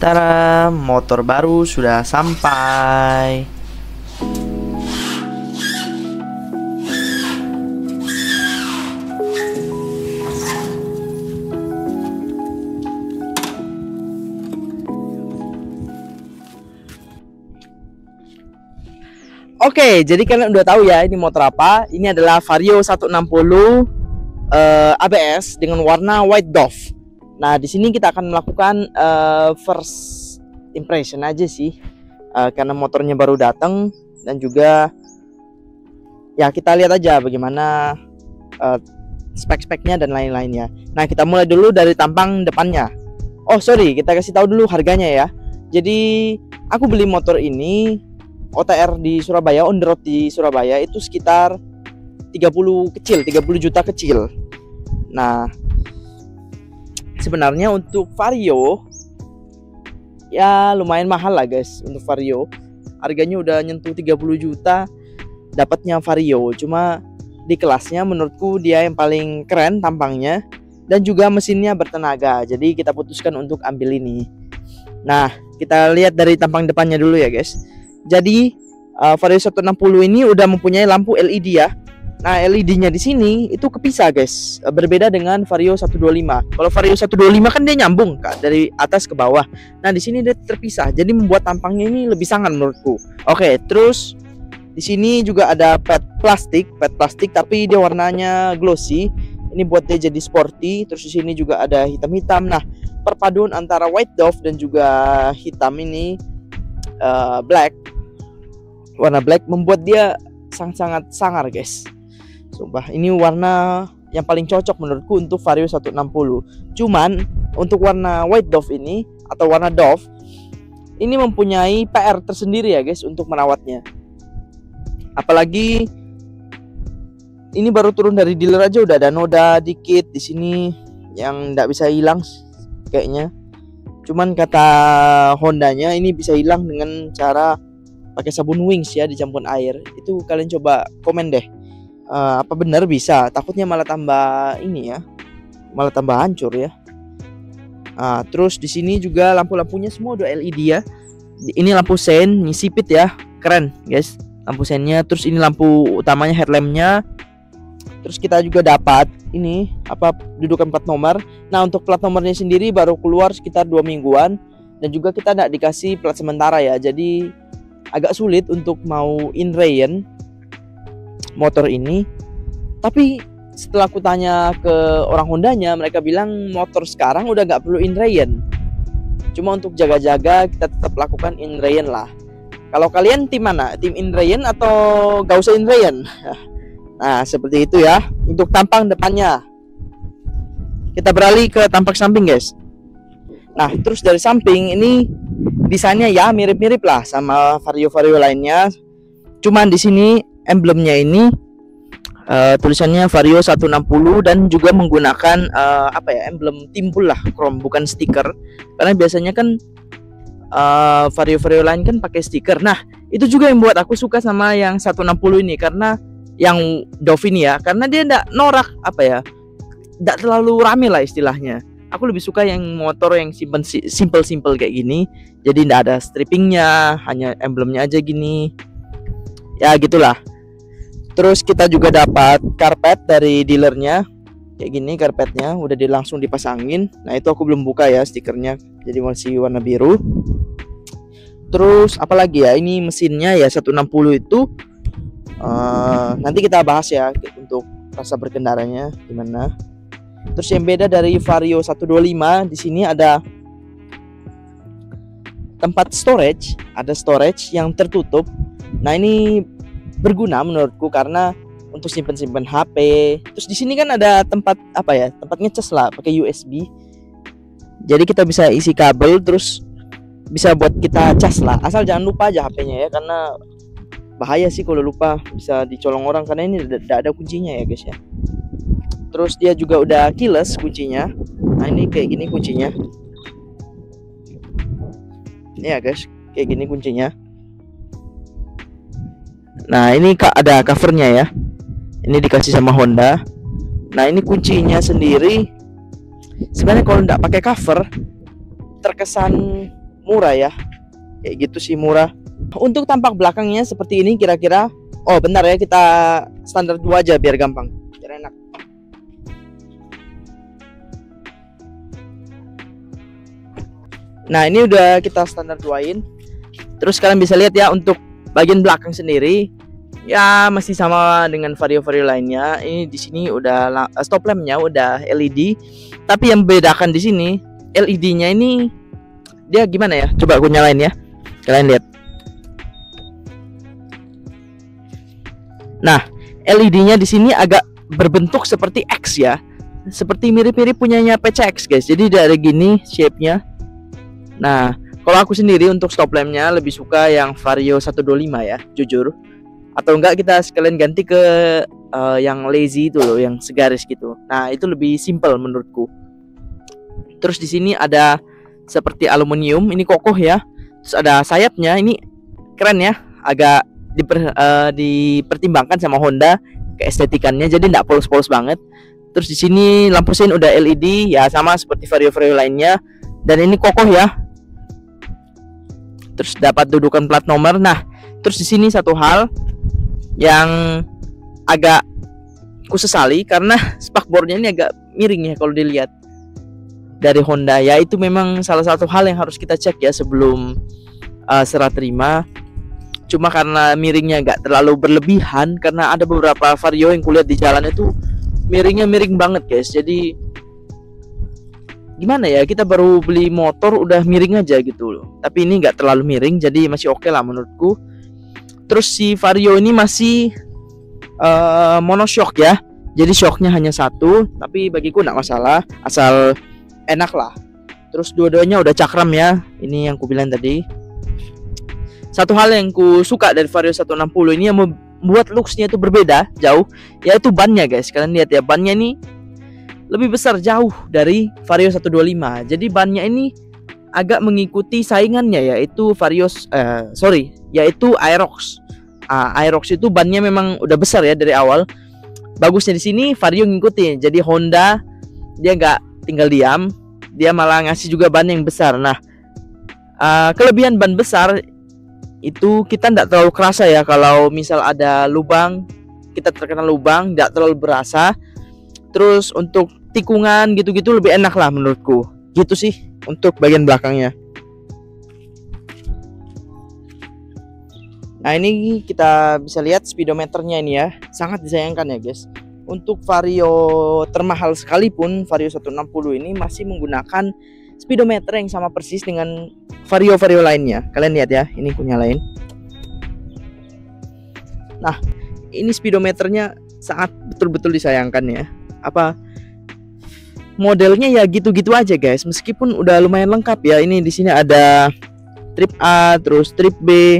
Tara, motor baru sudah sampai. Oke, jadi kalian udah tahu ya ini motor apa? Ini adalah Vario 160 ABS dengan warna white dove. Nah, di sini kita akan melakukan first impression aja sih, karena motornya baru datang dan juga ya kita lihat aja bagaimana spek-speknya dan lain-lainnya. Nah, kita mulai dulu dari tampang depannya. Oh sorry, kita kasih tahu dulu harganya ya. Jadi aku beli motor ini OTR di Surabaya, on the road di Surabaya itu sekitar 30 juta kecil. Nah, sebenarnya untuk Vario ya lumayan mahal lah guys. Untuk Vario harganya udah nyentuh 30 juta dapatnya Vario. Cuma di kelasnya menurutku dia yang paling keren tampangnya dan juga mesinnya bertenaga. Jadi kita putuskan untuk ambil ini. Nah, kita lihat dari tampang depannya dulu ya guys. Jadi Vario 160 ini udah mempunyai lampu LED ya. Nah, LED-nya di sini itu kepisah guys. Berbeda dengan Vario 125. Kalau Vario 125 kan dia nyambung Kak, dari atas ke bawah. Nah, di sini dia terpisah. Jadi membuat tampangnya ini lebih sangar menurutku. Oke, terus di sini juga ada pad plastik tapi dia warnanya glossy. Ini buat dia jadi sporty. Terus di sini juga ada hitam-hitam. Nah, perpaduan antara white dove dan juga hitam ini warna black membuat dia sangat sangar guys. Sumpah, ini warna yang paling cocok menurutku untuk Vario 160. Cuman untuk warna white dove ini atau warna dove ini mempunyai PR tersendiri ya guys untuk merawatnya. Apalagi ini baru turun dari dealer aja udah ada noda dikit di sini yang nggak bisa hilang kayaknya. Cuman kata Hondanya ini bisa hilang dengan cara pakai sabun Wings ya, dicampur air. Itu kalian coba komen deh, apa benar bisa? Takutnya malah tambah ini ya, malah tambah hancur ya. Terus di sini juga lampu-lampunya semua udah LED ya. Ini lampu sein nyisipit ya, keren guys lampu seinnya. Terus ini lampu utamanya, headlampnya. Terus kita juga dapat ini dudukan plat nomor. Nah, untuk plat nomornya sendiri baru keluar sekitar 2 mingguan dan juga kita tidak dikasih plat sementara ya. Jadi agak sulit untuk mau inrayen motor ini. Tapi setelah aku tanya ke orang Hondanya, mereka bilang motor sekarang udah gak perlu inrayen. Cuma untuk jaga-jaga kita tetap lakukan inrayen lah. Kalau kalian tim mana? Tim inrayen atau gak usah inrayen? Nah, seperti itu ya untuk tampang depannya. Kita beralih ke tampak samping guys. Nah, terus dari samping ini desainnya ya mirip-mirip lah sama Vario-Vario lainnya. Cuman di sini emblemnya ini tulisannya Vario 160 dan juga menggunakan emblem timbul lah, chrome, bukan stiker. Karena biasanya kan Vario-Vario lain kan pakai stiker. Nah, itu juga yang buat aku suka sama yang 160 ini, karena yang Dove ini ya, karena dia enggak norak enggak terlalu rame lah istilahnya. Aku lebih suka yang motor yang simple kayak gini. Jadi tidak ada strippingnya, hanya emblemnya aja gini. Ya gitulah. Terus kita juga dapat karpet dari dealernya. Kayak gini karpetnya, udah langsung dipasangin. Nah, itu aku belum buka ya stikernya. Jadi masih warna biru. Terus apalagi ya, ini mesinnya ya 160 itu. Nanti kita bahas ya untuk rasa berkendaranya gimana. Terus yang beda dari Vario 125, di sini ada tempat storage, ada storage yang tertutup. Nah, ini berguna menurutku karena untuk simpen HP. Terus di sini kan ada tempat tempat ngecas lah pakai USB. Jadi kita bisa isi kabel, terus bisa buat kita cas lah. Asal jangan lupa aja HP-nya ya, karena bahaya sih kalau lupa, bisa dicolong orang karena ini tidak ada kuncinya ya guys ya. Terus dia juga udah keyless kuncinya. Nah, ini kayak gini kuncinya. Ini ya guys, kayak gini kuncinya. Nah, ini ada covernya ya. Ini dikasih sama Honda. Nah, ini kuncinya sendiri. Sebenarnya kalau nggak pakai cover terkesan murah ya, kayak gitu sih, murah. Untuk tampak belakangnya seperti ini kira-kira. Oh bentar ya, kita standar 2 aja biar gampang, biar enak. Nah ini udah kita standar 2-in. Terus kalian bisa lihat ya, untuk bagian belakang sendiri ya masih sama dengan vario-vario lainnya. Ini di sini udah stop lampnya udah LED, tapi yang membedakan di sini LED-nya ini dia gimana ya? Coba aku nyalain ya, kalian lihat. Nah, LED-nya di sini agak berbentuk seperti X ya, seperti mirip-mirip punyanya PCX guys. Jadi dari gini shape-nya. Nah, kalau aku sendiri untuk stop lampnya lebih suka yang Vario 125 ya, jujur. Atau enggak kita sekalian ganti ke yang lazy itu loh, yang segaris gitu. Nah, itu lebih simple menurutku. Terus di sini ada seperti aluminium, ini kokoh ya. Terus ada sayapnya, ini keren ya, agak dipertimbangkan sama Honda keestetikannya, jadi enggak polos-polos banget. Terus di sini lampu sein udah LED ya, sama seperti vario-vario lainnya. Dan ini kokoh ya. Terus dapat dudukan plat nomor. Nah, terus di sini satu hal yang agak kusesali karena spakbornya ini agak miring ya kalau dilihat dari Honda. Ya itu memang salah satu hal yang harus kita cek ya sebelum serah terima. Cuma karena miringnya nggak terlalu berlebihan, karena ada beberapa vario yang kulihat di jalan itu miringnya miring banget guys. Jadi gimana ya, kita baru beli motor udah miring aja gitu loh. Tapi ini nggak terlalu miring, jadi masih oke lah menurutku. Terus si Vario ini masih monoshock ya, jadi shocknya hanya satu, tapi bagiku nggak masalah, asal enak lah. Terus dua-duanya udah cakram ya, ini yang ku bilang tadi. Satu hal yang ku suka dari Vario 160 ini yang membuat looksnya itu berbeda jauh, yaitu bannya guys. Kalian lihat ya, bannya ini lebih besar jauh dari Vario 125. Jadi bannya ini agak mengikuti saingannya, yaitu yaitu Aerox. Aerox itu bannya memang udah besar ya dari awal. Bagusnya di sini Vario ngikutin. Jadi Honda dia nggak tinggal diam, dia malah ngasih juga ban yang besar. Nah, kelebihan ban besar itu kita nggak terlalu kerasa ya. Kalau misal ada lubang, kita terkena lubang nggak terlalu berasa. Terus untuk tikungan gitu-gitu lebih enak lah menurutku. Gitu sih untuk bagian belakangnya. Nah ini kita bisa lihat speedometernya ini ya, sangat disayangkan ya guys. Untuk Vario termahal sekalipun, Vario 160 ini masih menggunakan speedometer yang sama persis dengan Vario-Vario lainnya. Kalian lihat ya, ini aku nyalain. Nah ini speedometernya sangat betul-betul disayangkan ya. Modelnya ya gitu-gitu aja guys, meskipun udah lumayan lengkap ya. Ini di sini ada trip A, terus trip B,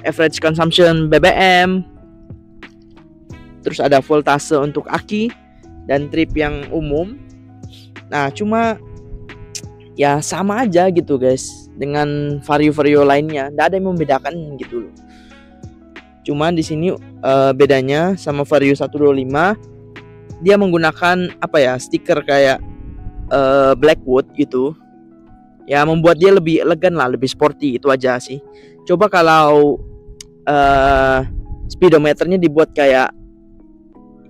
average consumption BBM, terus ada voltase untuk aki dan trip yang umum. Nah cuma ya sama aja gitu guys dengan vario-vario lainnya, nggak ada yang membedakan gitu loh. Cuma di sini bedanya sama Vario 125, dia menggunakan stiker kayak Blackwood gitu ya, membuat dia lebih elegan lah, lebih sporty, itu aja sih. Coba kalau speedometernya dibuat kayak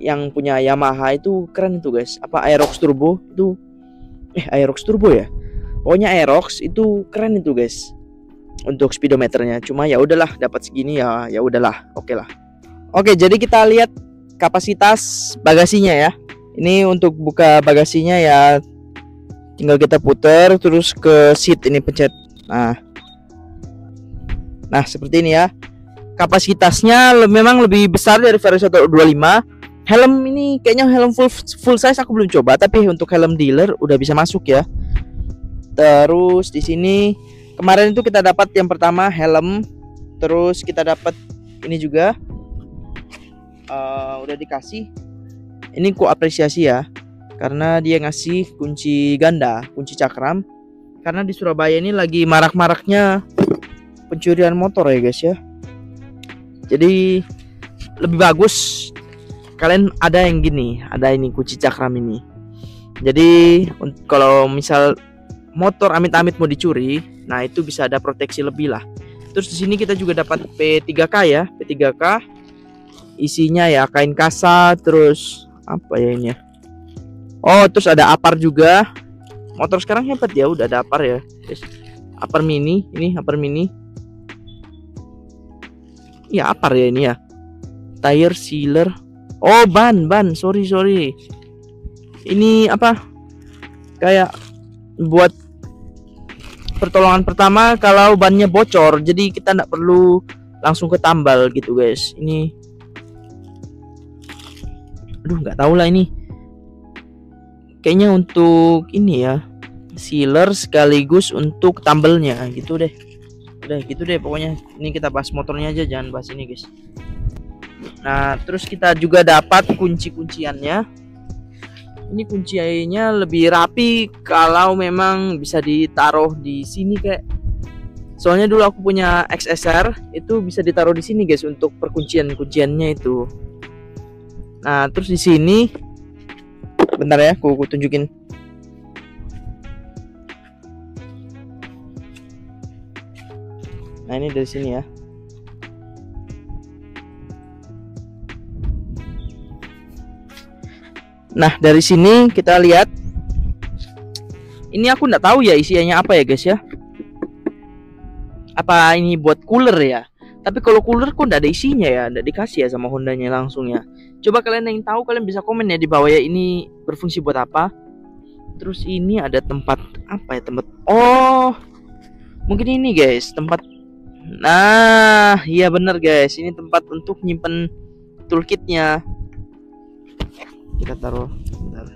yang punya Yamaha itu keren itu guys, Aerox Turbo itu, Aerox Turbo ya, pokoknya Aerox itu keren itu guys untuk speedometernya. Cuma ya udahlah, dapat segini ya udahlah, oke lah. Oke, jadi kita lihat kapasitas bagasinya ya. Ini untuk buka bagasinya ya tinggal kita putar terus ke seat, ini pencet. Nah seperti ini ya. Kapasitasnya memang lebih besar dari Vario 125. Helm ini kayaknya helm full size aku belum coba, tapi untuk helm dealer udah bisa masuk ya. Terus di sini kemarin itu kita dapat yang pertama helm, terus kita dapat ini juga udah dikasih. Ini ku apresiasi ya, karena dia ngasih kunci ganda, kunci cakram. Karena di Surabaya ini lagi marak-maraknya pencurian motor ya guys ya. Jadi lebih bagus kalian ada yang gini, ada ini kunci cakram ini. Jadi kalau misal motor amit-amit mau dicuri, nah itu bisa ada proteksi lebih lah. Terus di sini kita juga dapat P3K ya, P3K. Isinya ya kain kasa, terus apa ya ini ya? Oh, terus ada apar juga. Motor sekarang hebat ya, udah ada apar ya, guys. Apar mini, ini apar mini. Ya apar ya ini ya. Tire sealer. Oh, ban, sorry. Ini apa? Kayak buat pertolongan pertama kalau bannya bocor, jadi kita nggak perlu langsung ke tambal gitu guys. Ini aduh nggak tahu lah, ini kayaknya untuk ini ya, sealer sekaligus untuk tambelnya gitu deh. Udah gitu deh pokoknya. Ini kita bahas motornya aja, jangan bahas ini guys. Nah terus kita juga dapat kunci-kunciannya. Ini kuncinya lebih rapi kalau memang bisa ditaruh di sini kayak. Soalnya dulu aku punya XSR itu bisa ditaruh di sini guys untuk kunciannya itu. Nah, terus di sini bentar ya, aku tunjukin. Nah, ini dari sini ya. Nah dari sini kita lihat, ini aku nggak tahu ya isiannya apa ya guys ya. Apa ini buat cooler ya? Tapi kalau cooler kok nggak ada isinya ya, nggak dikasih ya sama Hondanya langsung ya. Coba kalian yang tahu, kalian bisa komen ya di bawah ya, ini berfungsi buat apa. Terus ini ada tempat apa ya, tempat, oh mungkin ini guys tempat. Nah iya bener guys, ini tempat untuk nyimpen toolkitnya. Kita taruh bentar.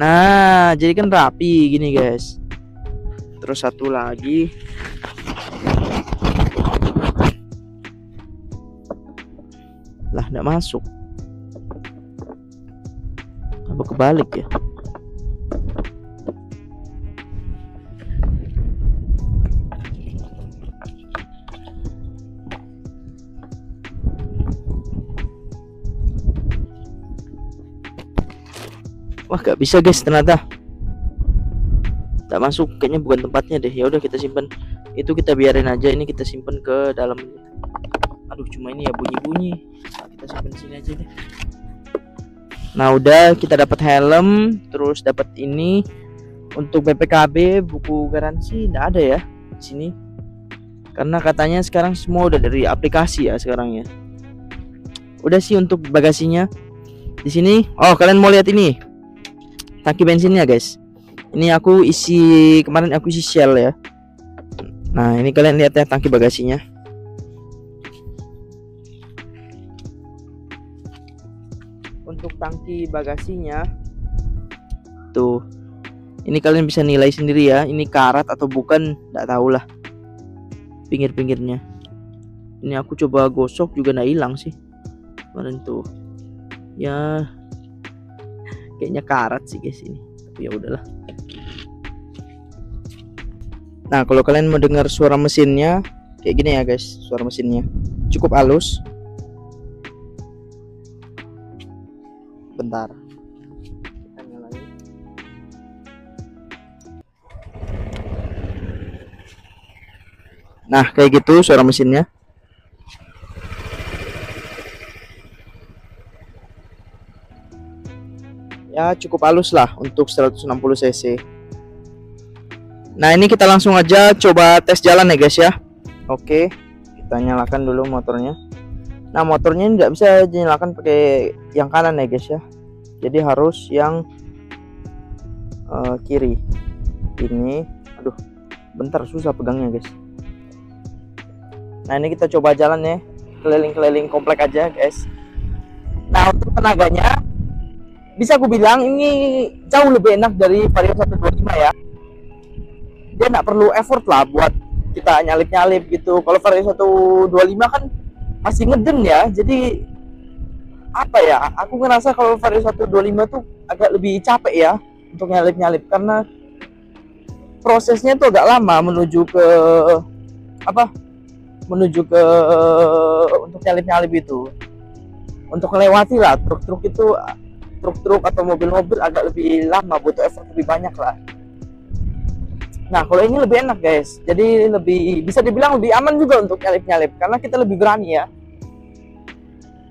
Nah jadi kan rapi gini guys. Terus satu lagi, lah nggak masuk, apa kebalik ya? Wah gak bisa guys, ternyata tak masuk, kayaknya bukan tempatnya deh. Ya udah kita simpan, itu kita biarin aja, ini kita simpan ke dalam. Aduh cuma ini ya bunyi-bunyi, nah, kita simpan sini aja deh. Nah udah, kita dapat helm, terus dapat ini untuk BPKB, buku garansi nggak ada ya di sini, karena katanya sekarang semua udah dari aplikasi ya sekarang ya. Udah sih untuk bagasinya di sini. Oh kalian mau lihat ini tangki bensinnya guys. Ini aku isi, kemarin aku isi Shell ya. Nah ini kalian lihat ya tangki bagasinya. Untuk tangki bagasinya tuh, ini kalian bisa nilai sendiri ya, ini karat atau bukan nggak tahu lah. Pinggir-pinggirnya ini aku coba gosok juga nggak hilang sih kemarin tuh ya. Kayaknya karat sih guys ini, tapi ya udahlah. Nah kalau kalian mau dengar suara mesinnya kayak gini ya guys, suara mesinnya cukup halus. Bentar, kita nyalain. Nah kayak gitu suara mesinnya. Ya cukup halus lah untuk 160 cc. Nah ini kita langsung aja coba tes jalan ya guys ya. Oke, kita nyalakan dulu motornya. Nah motornya nggak bisa dinyalakan pakai yang kanan ya guys ya, jadi harus yang kiri. Ini aduh bentar, susah pegangnya guys. Nah ini kita coba jalan ya, keliling-keliling komplek aja guys. Nah untuk tenaganya bisa aku bilang ini jauh lebih enak dari Vario 125 ya. Dia nggak perlu effort lah buat kita nyalip-nyalip gitu. Kalau Vario 125 kan masih ngeden ya, jadi apa ya, aku ngerasa kalau Vario 125 tuh agak lebih capek ya untuk nyalip-nyalip, karena prosesnya tuh agak lama menuju ke apa, menuju ke untuk nyalip-nyalip itu. Untuk melewati lah truk-truk itu, truk-truk atau mobil-mobil agak lebih lama, butuh effort lebih banyak lah. Nah, kalau ini lebih enak guys, jadi lebih bisa dibilang lebih aman juga untuk nyalip-nyalip karena kita lebih berani ya,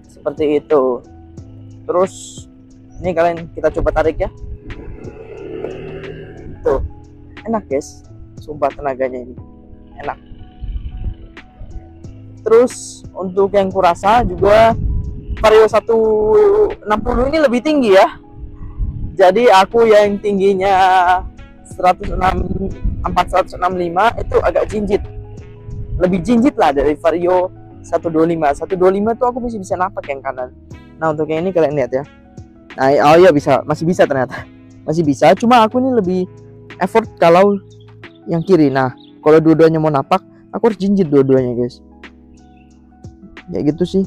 seperti itu. Terus ini kita coba tarik ya, tuh enak guys, sumpah tenaganya ini enak. Terus untuk yang kurasa juga Vario 160 ini lebih tinggi ya, jadi aku yang tingginya 465 itu agak jinjit, lebih jinjit lah dari Vario 125. 125 tuh aku masih bisa napak yang kanan. Nah untuk yang ini kalian lihat ya, nah oh ya bisa, masih bisa ternyata, masih bisa, cuma aku ini lebih effort kalau yang kiri. Nah kalau dua-duanya mau napak aku harus jinjit dua-duanya guys, ya gitu sih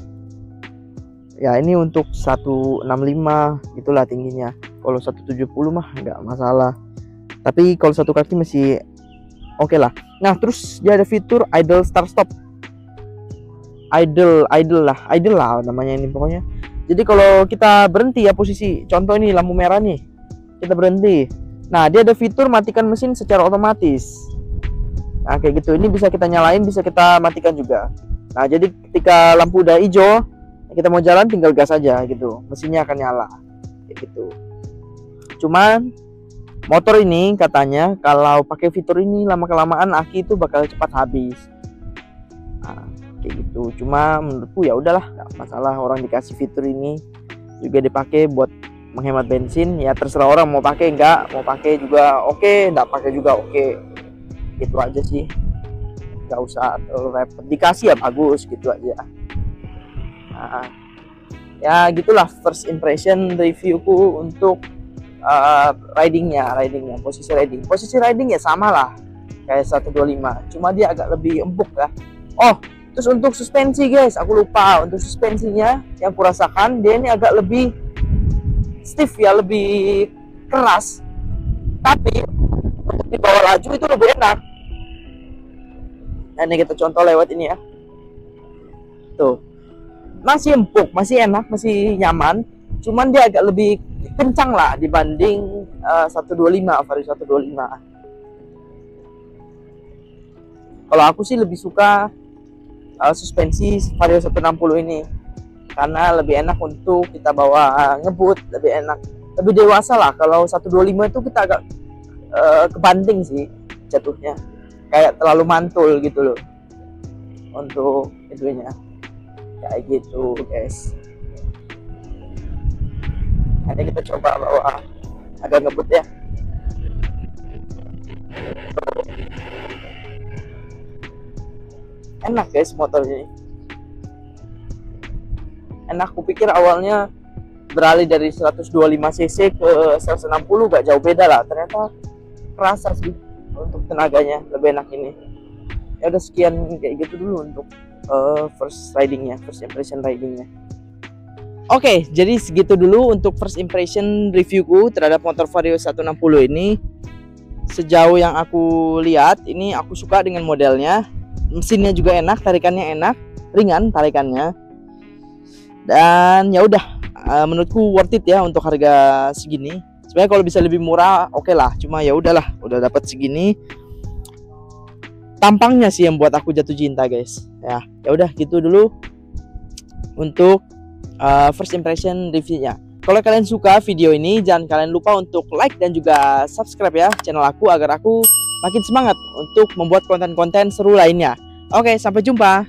ya. Ini untuk 165 itulah tingginya, kalau 170 mah nggak masalah, tapi kalau satu kaki masih oke lah. Nah terus dia ada fitur idle start stop, idle lah namanya ini pokoknya. Jadi kalau kita berhenti ya, posisi contoh ini lampu merah nih, kita berhenti, nah dia ada fitur matikan mesin secara otomatis. Nah kayak gitu, ini bisa kita nyalain, bisa kita matikan juga. Nah jadi ketika lampu udah hijau kita mau jalan tinggal gas aja gitu, mesinnya akan nyala kayak gitu. Cuman motor ini katanya kalau pakai fitur ini lama-kelamaan aki itu bakal cepat habis. Nah, kayak gitu. Cuma menurutku ya udahlah, nggak masalah, orang dikasih fitur ini juga dipakai buat menghemat bensin, ya terserah orang mau pakai nggak, mau pakai juga oke, nggak pakai juga oke. Gitu aja sih. Nggak usah terlalu repot, dikasih ya bagus gitu aja. Nah, ya gitulah first impression reviewku untuk ridingnya, posisi riding ya sama lah kayak 125, cuma dia agak lebih empuk ya. Oh terus untuk suspensi guys, aku lupa, untuk suspensinya yang kurasakan dia ini agak lebih stiff ya, lebih keras, tapi untuk dibawa laju itu lebih enak. Nah ini kita contoh lewat ini ya, tuh masih empuk, masih enak, masih nyaman, cuman dia agak lebih kencang lah dibanding 125, Vario 125. Kalau aku sih lebih suka suspensi Vario 160 ini karena lebih enak untuk kita bawa ngebut, lebih enak, lebih dewasa lah. Kalau 125 itu kita agak kebanting sih jatuhnya, kayak terlalu mantul gitu loh untuk itunya, kayak gitu guys. Nanti kita coba bawa agak ngebut ya. Enak guys motor ini, enak. Kupikir awalnya beralih dari 125 cc ke 160 gak jauh beda lah, ternyata kerasa sih untuk tenaganya, lebih enak ini. Ya udah sekian kayak gitu dulu untuk first impression ridingnya. Oke, jadi segitu dulu untuk first impression reviewku terhadap motor Vario 160 ini. Sejauh yang aku lihat, ini aku suka dengan modelnya. Mesinnya juga enak, tarikannya enak, ringan tarikannya. Dan ya udah, menurutku worth it ya untuk harga segini. Sebenarnya kalau bisa lebih murah, oke lah. Cuma ya udahlah, udah dapat segini. Tampangnya sih yang buat aku jatuh cinta, guys. Ya udah gitu dulu untuk first impression reviewnya. Kalau kalian suka video ini, jangan kalian lupa untuk like dan juga subscribe ya channel aku agar aku makin semangat untuk membuat konten-konten seru lainnya. Oke, sampai jumpa.